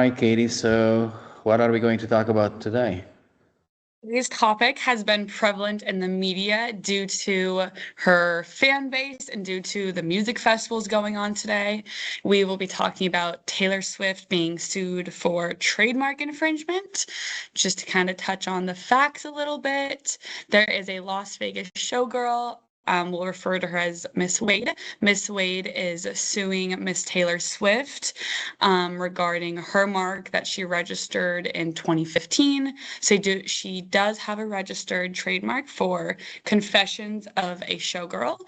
right, Katie. So what are we going to talk about today? Today's topic has been prevalent in the media due to her fan base and due to the music festivals going on today. We will be talking about Taylor Swift being sued for trademark infringement. Just to kind of touch on the facts a little bit, there is a Las Vegas showgirl. We'll refer to her as Miss Wade. Miss Wade is suing Miss Taylor Swift regarding her mark that she registered in 2015. So she does have a registered trademark for Confessions of a Showgirl.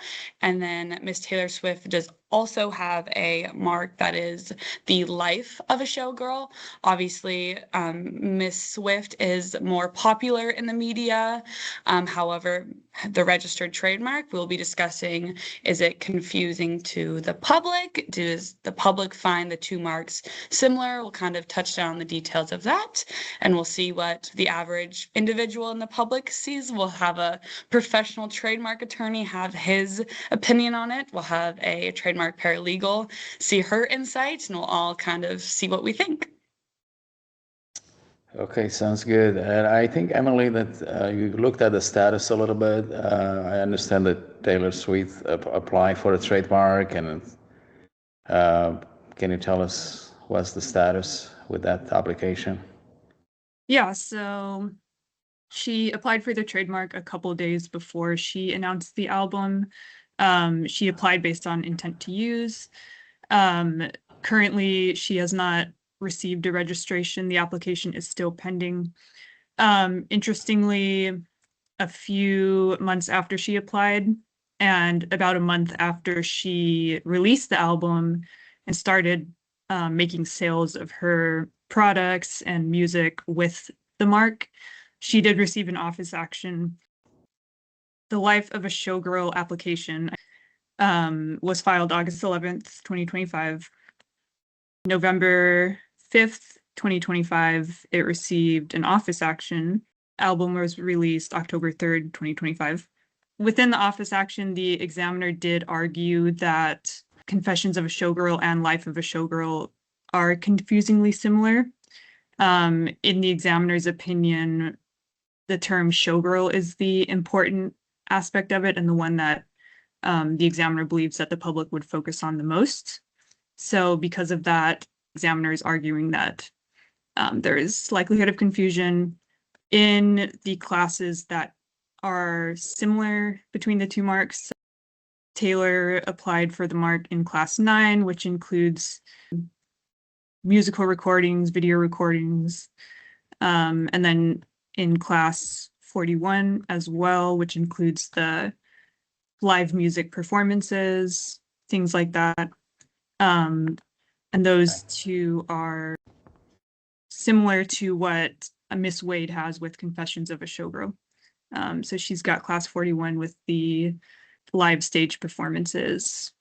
And then Miss Taylor Swift does also have a mark that is the life of a showgirl. Obviously, Miss Swift is more popular in the media. However, the registered trademark we'll be discussing, is it confusing to the public? Does the public find the two marks similar? We'll kind of touch down on the details of that, and we'll see what the average individual in the public sees. We'll have a professional trademark attorney have his opinion on it. We'll have a trademark paralegal see her insights, and we'll all kind of see what we think. Okay, sounds good. And I think, Emily, that you looked at the status a little bit. I understand that Taylor Swift applied for a trademark, and can you tell us what's the status with that application? Yeah, so she applied for the trademark a couple days before she announced the album. She applied based on intent to use. Currently, she has not received a registration. The application is still pending. Interestingly, a few months after she applied and about a month after she released the album and started making sales of her products and music with the mark, she did receive an office action. The Life of a Showgirl application was filed August 11th, 2025. November 5th, 2025, it received an office action. Album was released October 3rd, 2025. Within the office action, the examiner did argue that Confessions of a Showgirl and Life of a Showgirl are confusingly similar. In the examiner's opinion, the term showgirl is the important aspect of it and the one that the examiner believes that the public would focus on the most. So because of that, the examiner is arguing that there is likelihood of confusion in the classes that are similar between the two marks. Taylor applied for the mark in class 9, which includes musical recordings, video recordings, and then in class 41 as well, which includes the live music performances, things like that. And those two are similar to what Miss Wade has with Confessions of a Showgirl. So she's got class 41 with the live stage performances,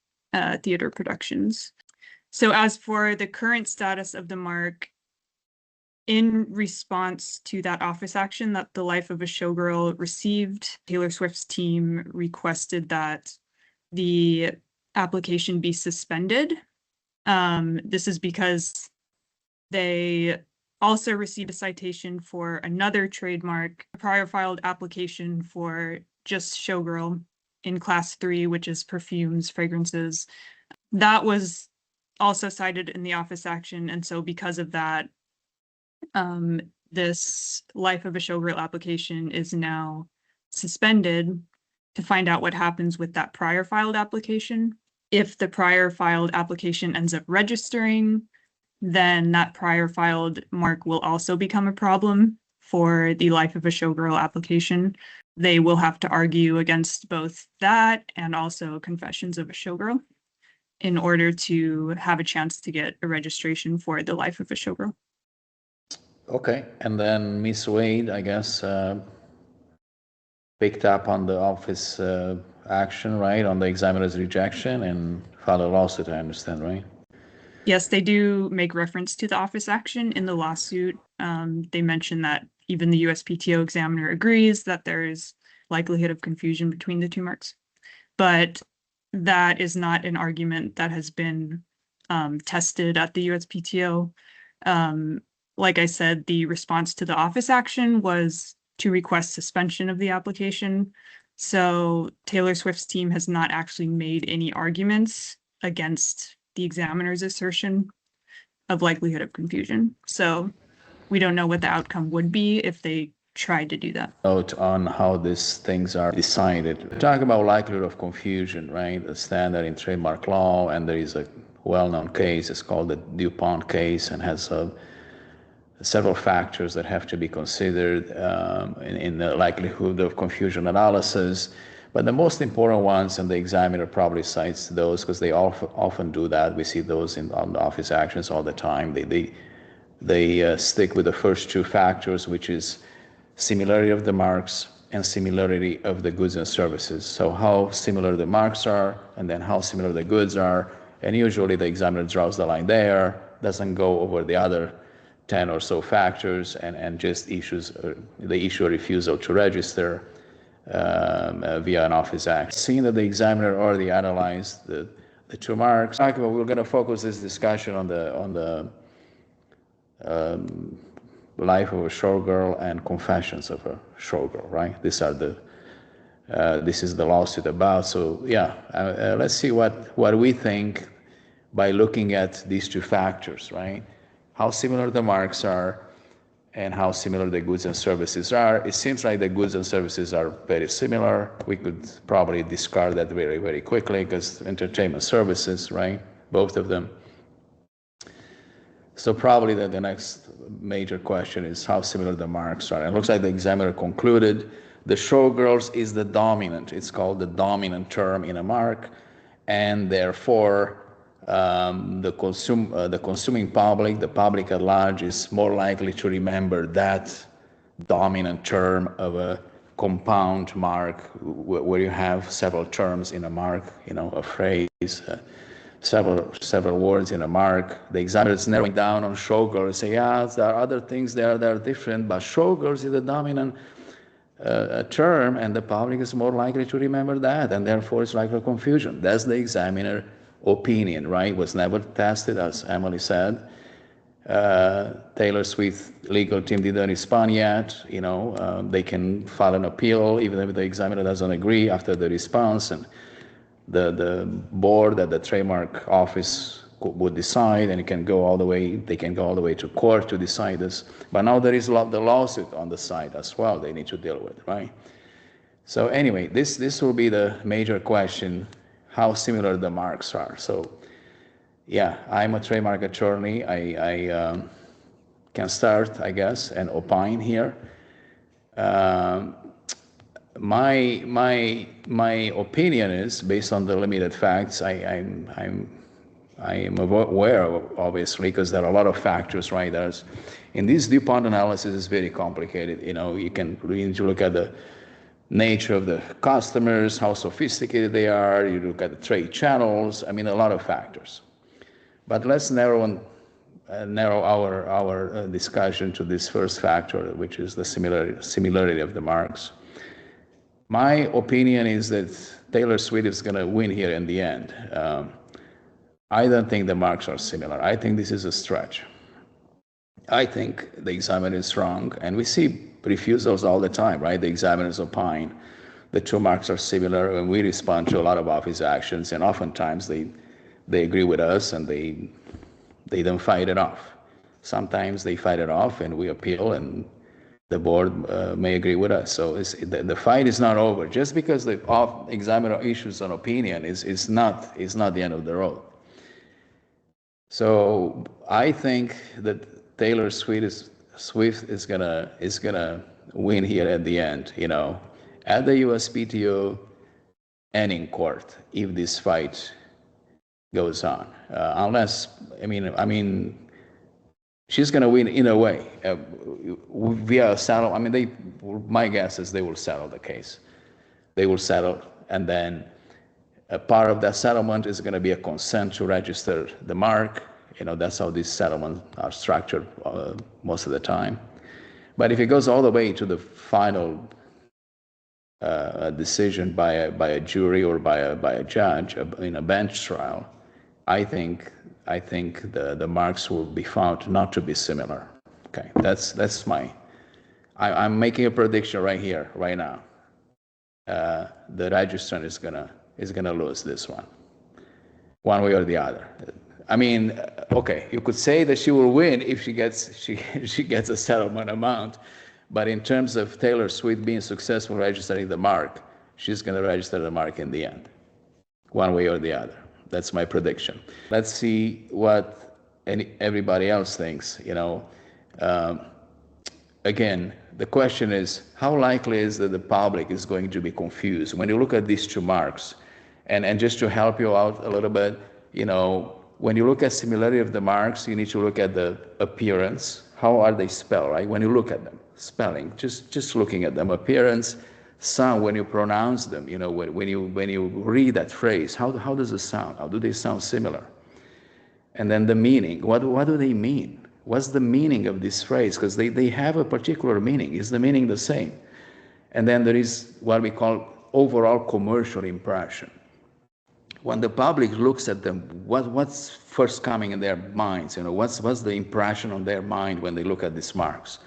theater productions. So as for the current status of the mark, in response to that office action that the Life of a Showgirl received, Taylor Swift's team requested that the application be suspended. This is because they also received a citation for another trademark, a prior filed application for just Showgirl in class 3, which is perfumes, fragrances. That was also cited in the office action. And so because of that, this Life of a Showgirl application is now suspended to find out what happens with that prior filed application. If the prior filed application ends up registering, then that prior filed mark will also become a problem for the Life of a Showgirl application. They will have to argue against both that and also Confessions of a Showgirl in order to have a chance to get a registration for the Life of a Showgirl. Okay, and then Miss Wade, I guess, picked up on the office action, right, on the examiner's rejection and filed a lawsuit, I understand, right? Yes, they do make reference to the office action in the lawsuit. They mention that even the USPTO examiner agrees that there is likelihood of confusion between the two marks. But that is not an argument that has been tested at the USPTO. Like I said, the response to the office action was to request suspension of the application. So Taylor Swift's team has not actually made any arguments against the examiner's assertion of likelihood of confusion. So we don't know what the outcome would be if they tried to do that. Note on how these things are decided. Talk about likelihood of confusion, right? The standard in trademark law, and there is a well-known case. It's called the DuPont case, and has several factors that have to be considered in the likelihood of confusion analysis. But the most important ones, and the examiner probably cites those because they often do that. We see those on the office actions all the time. They stick with the first two factors, which is similarity of the marks and similarity of the goods and services. So how similar the marks are, and then how similar the goods are. And usually the examiner draws the line there, doesn't go over the other 10 or so factors, and just issues the issue a refusal to register via an office action. Seeing that the examiner already analyzed the two marks, we're going to focus this discussion on the life of a showgirl and confessions of a showgirl, right? These are this is the lawsuit about. So yeah, let's see what we think by looking at these two factors, right? How similar the marks are and how similar the goods and services are. It seems like the goods and services are very similar. We could probably discard that very, very quickly because entertainment services, right? Both of them. So probably the next major question is how similar the marks are. It looks like the examiner concluded the showgirls is the dominant. It's called the dominant term in a mark, and therefore the consuming public, the public at large, is more likely to remember that dominant term of a compound mark where you have several terms in a mark, a phrase, several words in a mark. The examiner is narrowing down on showgirls, say, yeah, there are other things there that are different, but showgirls is the dominant term, and the public is more likely to remember that, and therefore it's likely confusion. That's the examiner opinion, right? Was never tested, as Emily said. Taylor Swift legal team didn't respond yet. They can file an appeal even if the examiner doesn't agree after the response, and the board at the trademark office would decide, and they can go all the way to court to decide this. But now there is the lawsuit on the side as well they need to deal with, right? So anyway, this will be the major question, how similar the marks are. So yeah, I'm a trademark attorney. I can start, I guess, and opine here. My opinion is, based on the limited facts, I am aware of, obviously, because there are a lot of factors, right? In this DuPont analysis is very complicated. You need to look at the nature of the customers, how sophisticated they are. You look at the trade channels. A lot of factors. But let's narrow our discussion to this first factor, which is the similarity of the marks. My opinion is that Taylor Swift is going to win here in the end. I don't think the marks are similar. I think this is a stretch. I think the examiner is wrong, and we see refusals all the time, right? The examiners opine the two marks are similar, and we respond to a lot of office actions, and oftentimes they agree with us, and they don't fight it off. Sometimes they fight it off, and we appeal, and the board may agree with us. So the fight is not over. Just because the examiner issues an opinion is not the end of the road. So I think that Taylor Swift is gonna win here at the end, at the USPTO and in court if this fight goes on. Unless, she's gonna win in a way via a settle. My guess is they will settle the case. They will settle, and then a part of that settlement is going to be a consent to register the mark. That's how these settlements are structured most of the time. But if it goes all the way to the final decision by a jury or by a judge in a bench trial, I think I think the marks will be found not to be similar. Okay, that's I'm making a prediction right here, right now. The registrant is gonna lose this one way or the other. I mean, okay, you could say that she will win if she gets a settlement amount, but in terms of Taylor Swift being successful registering the mark, she's going to register the mark in the end, one way or the other. That's my prediction. Let's see what everybody else thinks. Again, the question is, how likely is that the public is going to be confused when you look at these two marks? And just to help you out a little bit, when you look at similarity of the marks, you need to look at the appearance. How are they spelled, right? When you look at them, spelling, just looking at them, appearance, sound, when you pronounce them, when you read that phrase, how does it sound? How do they sound similar? And then the meaning, what do they mean? What's the meaning of this phrase? Because they have a particular meaning. Is the meaning the same? And then there is what we call overall commercial impression. When the public looks at them, what's first coming in their minds? What's the impression on their mind when they look at these marks?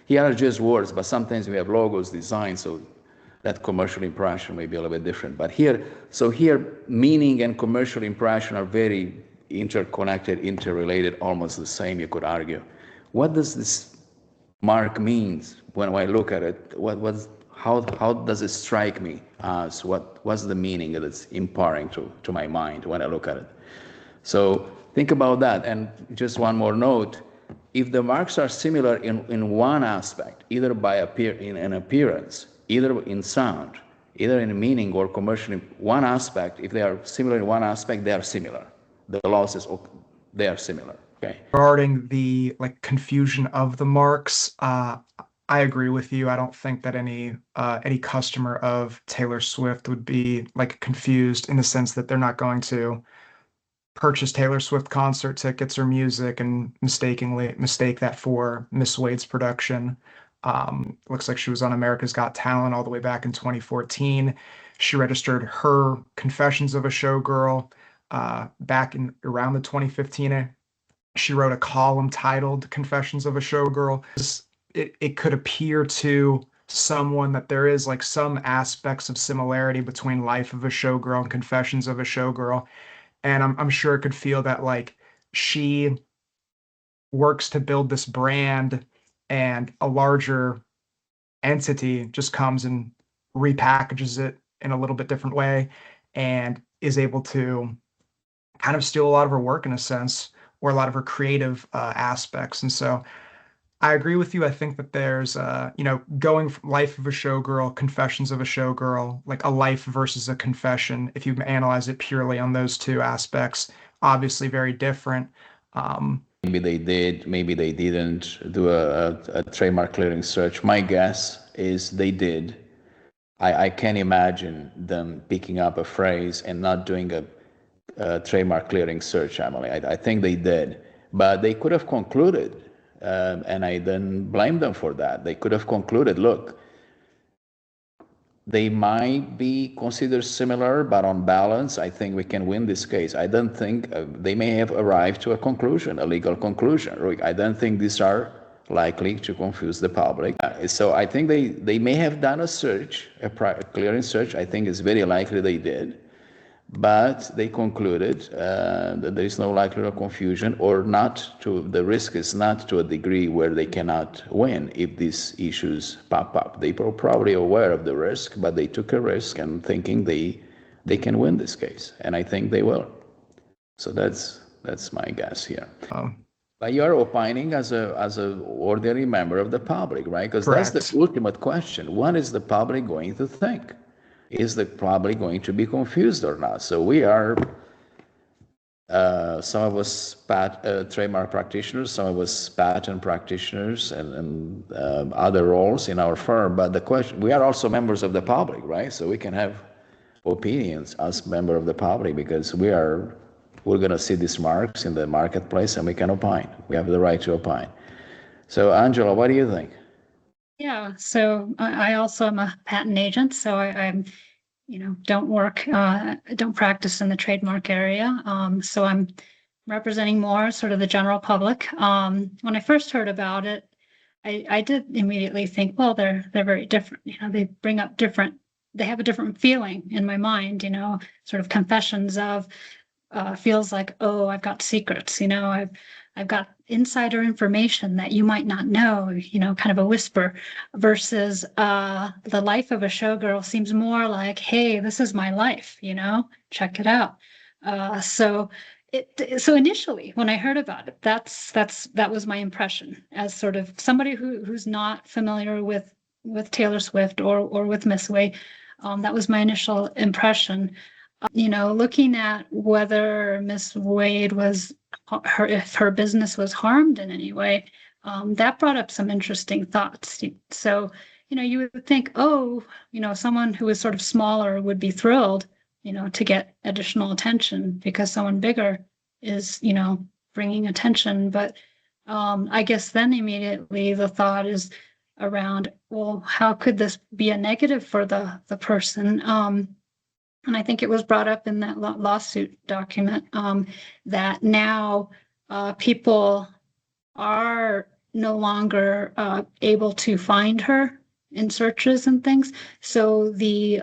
Here are just words, but sometimes we have logos, designs, so that commercial impression may be a little bit different. But here, meaning and commercial impression are very interconnected, interrelated, almost the same, you could argue. What does this mark mean when I look at it? How does it strike me as what's the meaning that it's imparting to my mind when I look at it? So think about that. And just one more note, if the marks are similar in one aspect, either in an appearance, either in sound, either in meaning or commercial, one aspect, if they are similar in one aspect, they are similar. The law says they are similar. Okay. Regarding the confusion of the marks, I agree with you. I don't think that any customer of Taylor Swift would be confused in the sense that they're not going to purchase Taylor Swift concert tickets or music and mistake that for Miss Wade's production. Looks like she was on America's Got Talent all the way back in 2014. She registered her Confessions of a Showgirl back in around the 2015. She wrote a column titled Confessions of a Showgirl. It could appear to someone that there is some aspects of similarity between Life of a Showgirl and Confessions of a Showgirl. And I'm sure it could feel that she works to build this brand and a larger entity just comes and repackages it in a little bit different way and is able to kind of steal a lot of her work in a sense, or a lot of her creative aspects. And so I agree with you. I think that there's, going from Life of a Showgirl, Confessions of a Showgirl, a life versus a confession, if you analyze it purely on those two aspects, obviously very different. Maybe they did, maybe they didn't do a trademark clearing search. My guess is they did. I can't imagine them picking up a phrase and not doing a trademark clearing search, Emily. I think they did, but they could have concluded, and I didn't blame them for that. They could have concluded, look, they might be considered similar, but on balance, I think we can win this case. I don't think they may have arrived to a conclusion, a legal conclusion. I don't think these are likely to confuse the public. So I think they may have done a search, a clearing search. I think it's very likely they did. But they concluded that there is no likelihood of confusion, or the risk is not to a degree where they cannot win if these issues pop up. They were probably aware of the risk, but they took a risk and thinking they can win this case, and I think they will. So that's my guess here. But you're opining as a ordinary member of the public, right? Because that's the ultimate question. What is the public going to think? Is the public going to be confused or not? So we are, some of us trademark practitioners, some of us patent practitioners, and other roles in our firm. But the question, we are also members of the public, right? So we can have opinions as member of the public, because we're going to see these marks in the marketplace and we can opine. We have the right to opine. So Angela, what do you think? Yeah, so I also am a patent agent, so I'm, don't practice in the trademark area. So I'm representing more sort of the general public. When I first heard about it, I did immediately think, well, they're very different. They bring up they have a different feeling in my mind, sort of confessions of feels like, oh, I've got secrets, I've got insider information that you might not know, kind of a whisper, versus the life of a showgirl seems more like, hey, this is my life, check it out. So initially when I heard about it, that was my impression as sort of somebody who's not familiar with Taylor Swift or with Miss Way. That was my initial impression. Looking at whether Miss Wade if her business was harmed in any way, that brought up some interesting thoughts. So, you would think, oh, someone who is sort of smaller would be thrilled, to get additional attention because someone bigger is, bringing attention. But I guess then immediately the thought is around, well, how could this be a negative for the person? And I think it was brought up in that lawsuit document that now people are no longer able to find her in searches and things. So the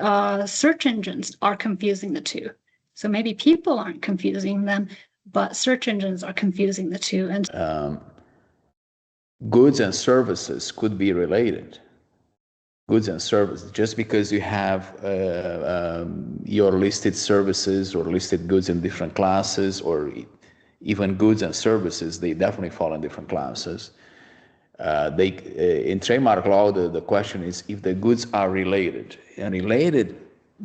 search engines are confusing the two. So maybe people aren't confusing them, but search engines are confusing the two. And goods and services could be related. Goods and services, just because you have your listed services or listed goods in different classes, or even goods and services, they definitely fall in different classes. In trademark law, the question is if the goods are related. And related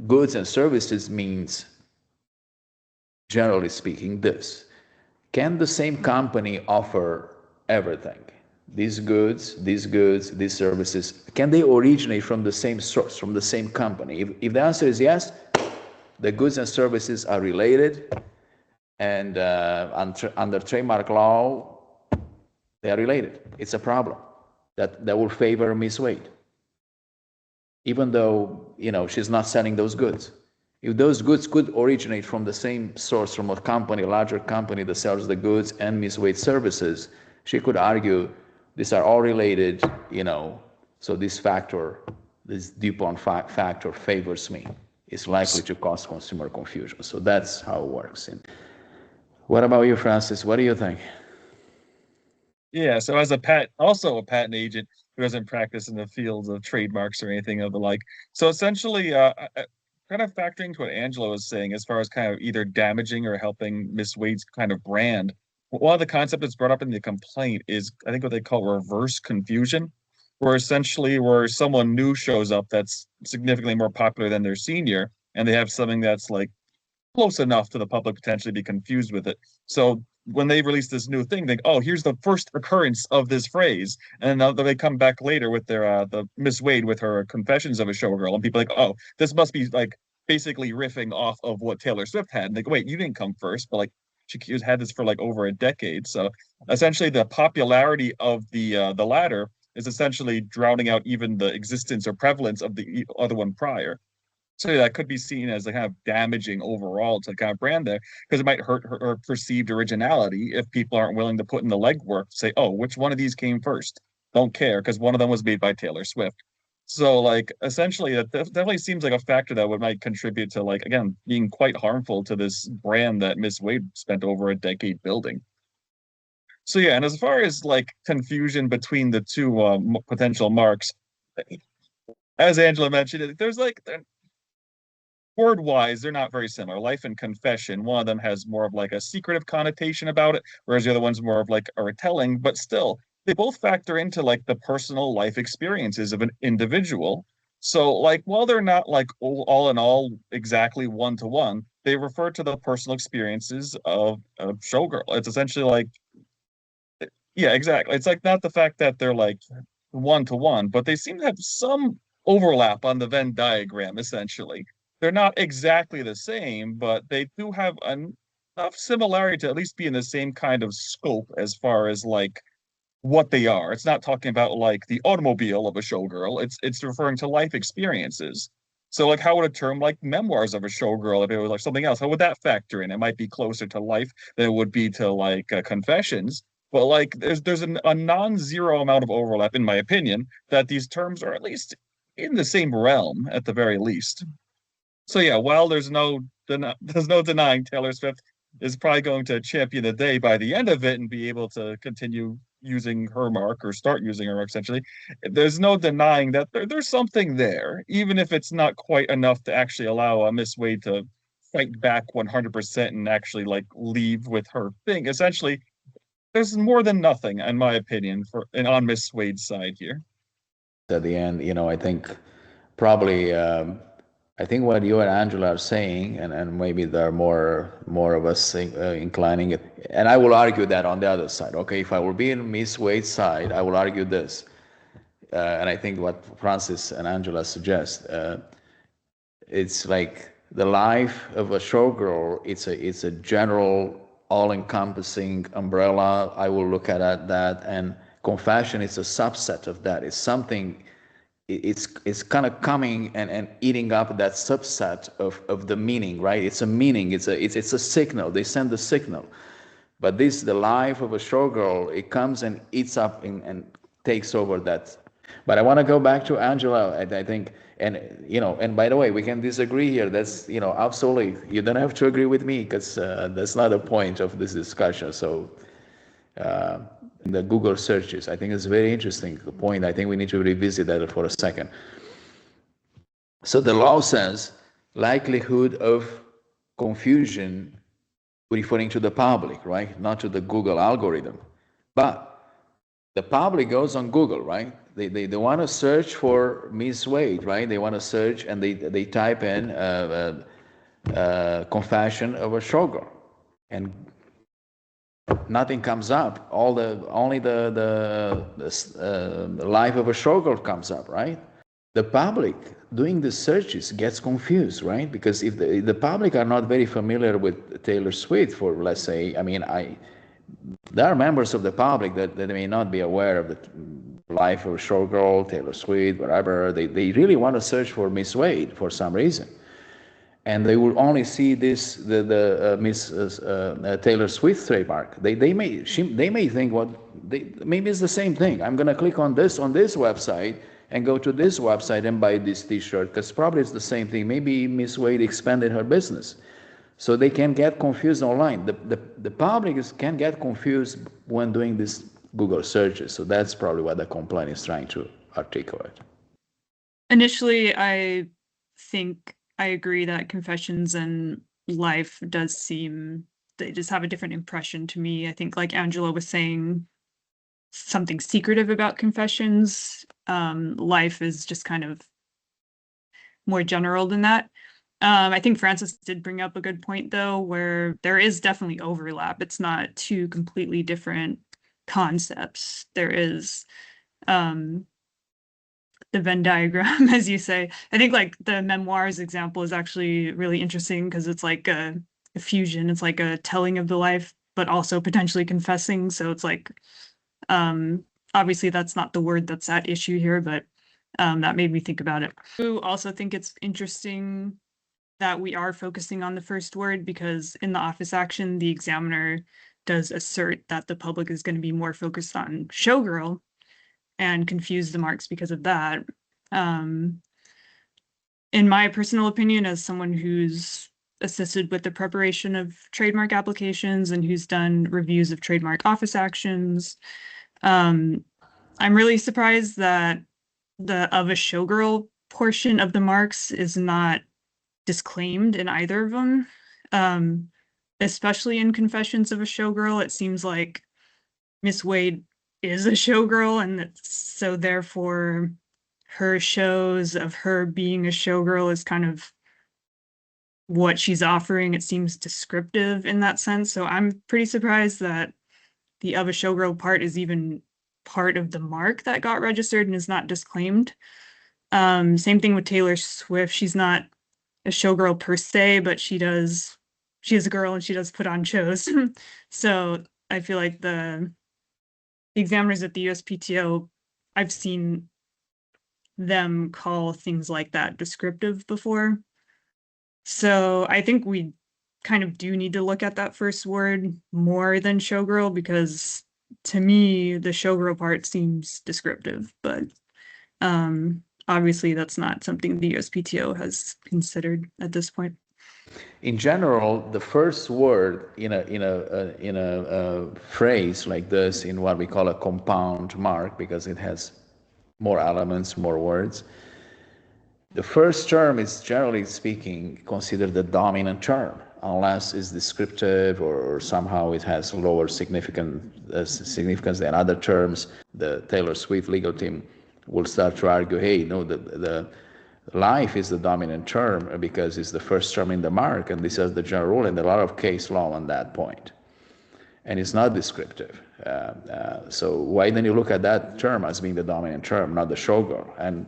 goods and services means, generally speaking, this. Can the same company offer everything? These goods, these services, can they originate from the same source, from the same company? If the answer is yes, the goods and services are related, and under trademark law, they are related. It's a problem that will favor Ms. Wade, even though she's not selling those goods. If those goods could originate from the same source, from a company, a larger company that sells the goods and Ms. Wade services, she could argue these are all related, so this DuPont factor favors me. It's likely to cause consumer confusion. So that's how it works. And what about you, Francis? What do you think? Yeah, so as a patent agent who doesn't practice in the fields of trademarks or anything of the like, so essentially, kind of factoring to what Angela was saying as far as kind of either damaging or helping Miss Wade's kind of brand. One of the concepts that's brought up in the complaint is, I think, what they call reverse confusion, where someone new shows up that's significantly more popular than their senior, and they have something that's like close enough to the public potentially be confused with it. So when they release this new thing, they go, oh, here's the first occurrence of this phrase. And then they come back later with their the Miss Wade with her Confessions of a Showgirl, and people are like, oh, this must be like basically riffing off of what Taylor Swift had. And they go, wait, you didn't come first, but like she's had this for like over a decade. So essentially the popularity of the latter is essentially drowning out even the existence or prevalence of the other one prior. So that could be seen as a kind of damaging overall to the kind of brand there, because it might hurt her perceived originality if people aren't willing to put in the legwork to say, oh, which one of these came first? Don't care, because one of them was made by Taylor Swift. So like essentially that definitely seems like a factor that might contribute to, like, again, being quite harmful to this brand that Miss Wade spent over a decade building. So yeah, and as far as like confusion between the two potential marks, as Angela mentioned, there's like word-wise, they're not very similar. Life and confession, one of them has more of like a secretive connotation about it, whereas the other one's more of like a retelling, but still, they both factor into like the personal life experiences of an individual. So like, while they're not like all in all exactly one-to-one, they refer to the personal experiences of a showgirl. It's essentially like, yeah, exactly. It's like not the fact that they're like one-to-one, but they seem to have some overlap on the Venn diagram, essentially. They're not exactly the same, but they do have enough similarity to at least be in the same kind of scope as far as like what they are. It's not talking about like the automobile of a showgirl. It's referring to life experiences. So like how would a term like memoirs of a showgirl, if it was like something else, how would that factor in? It might be closer to life than it would be to like confessions. But like there's a non-zero amount of overlap, in my opinion, that these terms are at least in the same realm at the very least. So yeah, while there's no denying Taylor Swift is probably going to champion the day by the end of it and be able to continue using her mark or start using her mark essentially. There's no denying that there's something there, even if it's not quite enough to actually allow Miss Wade to fight back 100% and actually like leave with her thing. Essentially, there's more than nothing, in my opinion, on Miss Wade's side here. At the end, I think probably I think what you and Angela are saying, and maybe there are more of us inclining it, and I will argue that on the other side. Okay, if I will be in Miss Wade's side, I will argue this, and I think what Francis and Angela suggest, it's like the life of a showgirl. It's a general, all-encompassing umbrella. I will look at that, and confession is a subset of that. It's something. It's kind of coming and eating up that subset of the meaning, right? It's a meaning. It's a signal. They send the signal, but the life of a showgirl. It comes and eats up and takes over that. But I want to go back to Angela. I think, and and by the way, we can disagree here. That's absolutely. You don't have to agree with me because that's not the point of this discussion. So. The Google searches. I think it's a very interesting point. I think we need to revisit that for a second. So the law says likelihood of confusion referring to the public, right? Not to the Google algorithm. But the public goes on Google, right? They want to search for Miss Wade, right? They want to search and they type in confession of a showgirl. And nothing comes up. Only the life of a showgirl comes up, right? The public doing the searches gets confused, right? Because if the public are not very familiar with Taylor Swift, for let's say, there are members of the public that may not be aware of the life of a showgirl, Taylor Swift, whatever. They really want to search for Miss Wade for some reason. And they will only see this Miss Taylor Swift trademark. They may think maybe it's the same thing. I'm gonna click on this website and go to this website and buy this T-shirt because probably it's the same thing. Maybe Miss Wade expanded her business, so they can get confused online. The public can get confused when doing these Google searches. So that's probably what the complaint is trying to articulate. Initially, I think I agree that confessions and life does seem, they just have a different impression to me. I think like Angela was saying, something secretive about confessions. Life is just kind of more general than that. I think Francis did bring up a good point though, where there is definitely overlap. It's not two completely different concepts. There is the Venn diagram, as you say. I think like the memoirs example is actually really interesting because it's like a fusion. It's like a telling of the life, but also potentially confessing. So it's like, obviously that's not the word that's at issue here, but that made me think about it. I also think it's interesting that we are focusing on the first word because in the office action, the examiner does assert that the public is going to be more focused on showgirl and confuse the marks because of that. In my personal opinion, as someone who's assisted with the preparation of trademark applications and who's done reviews of trademark office actions, I'm really surprised that the of a showgirl portion of the marks is not disclaimed in either of them. Especially in Confessions of a Showgirl, it seems like Miss Wade is a showgirl, and so therefore her shows of her being a showgirl is kind of what she's offering. It seems descriptive in that sense. So I'm pretty surprised that the of a showgirl part is even part of the mark that got registered and is not disclaimed. Same thing with Taylor Swift. She's not a showgirl per se, but she is a girl and she does put on shows. So I feel like the examiners at the USPTO, I've seen them call things like that descriptive before. So I think we kind of do need to look at that first word more than showgirl, because to me, the showgirl part seems descriptive, but obviously that's not something the USPTO has considered at this point. In general, the first word in a phrase like this, in what we call a compound mark, because it has more elements, more words, the first term is, generally speaking, considered the dominant term, unless it's descriptive or somehow it has lower significance than other terms. The Taylor Swift legal team will start to argue, hey, no, the life is the dominant term because it's the first term in the mark, and this is the general rule, and a lot of case law on that point. And it's not descriptive. So why don't you look at that term as being the dominant term, not the showgirl? And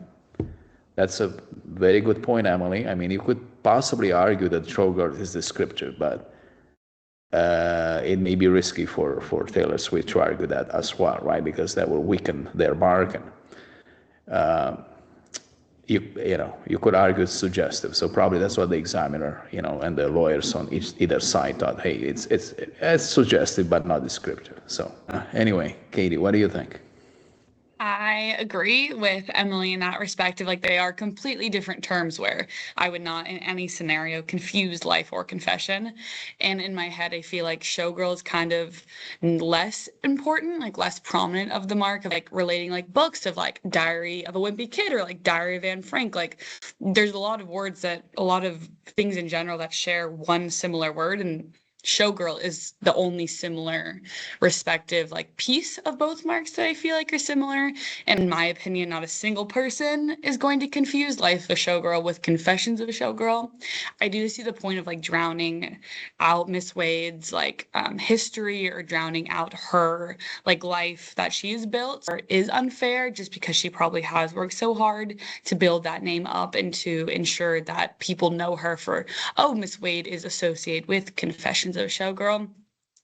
that's a very good point, Emily. I mean, you could possibly argue that showgirl is descriptive, but it may be risky for Taylor Swift to argue that as well, right? Because that will weaken their bargain. You could argue it's suggestive. So probably that's what the examiner, and the lawyers on either side thought, hey, it's suggestive but not descriptive. So anyway, Katie, what do you think? I agree with Emily in that respect of they are completely different terms where I would not in any scenario confuse life or confession. And in my head, I feel like showgirl is kind of less important, less prominent of the mark of relating books of Diary of a Wimpy Kid or Diary of Anne Frank. There's a lot of words a lot of things in general that share one similar word, and showgirl is the only similar respective piece of both marks that I feel are similar. And in my opinion, not a single person is going to confuse life of a showgirl with confessions of a showgirl. I do see the point of drowning out Miss Wade's history, or drowning out her life that she's built, or is unfair just because she probably has worked so hard to build that name up and to ensure that people know her for, oh, Miss Wade is associated with confessions of a showgirl.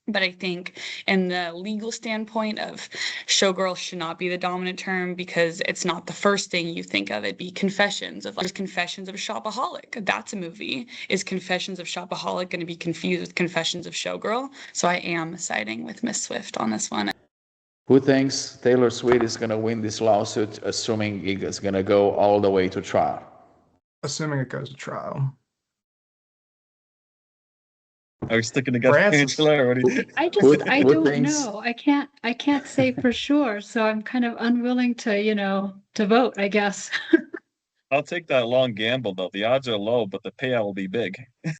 But I think in the legal standpoint of showgirl should not be the dominant term, because it's not the first thing you think of. It'd be confessions of Confessions of a Shopaholic. That's a movie. Is Confessions of Shopaholic going to be confused with Confessions of Showgirl? So I am siding with Miss Swift on this one. Who thinks Taylor Swift is going to win this lawsuit, assuming it's going to go all the way to trial? Assuming it goes to trial. Are we sticking together, Angela? I don't know. I can't say for sure. So I'm kind of unwilling to vote, I guess. I'll take that long gamble, though. The odds are low, but the payout will be big.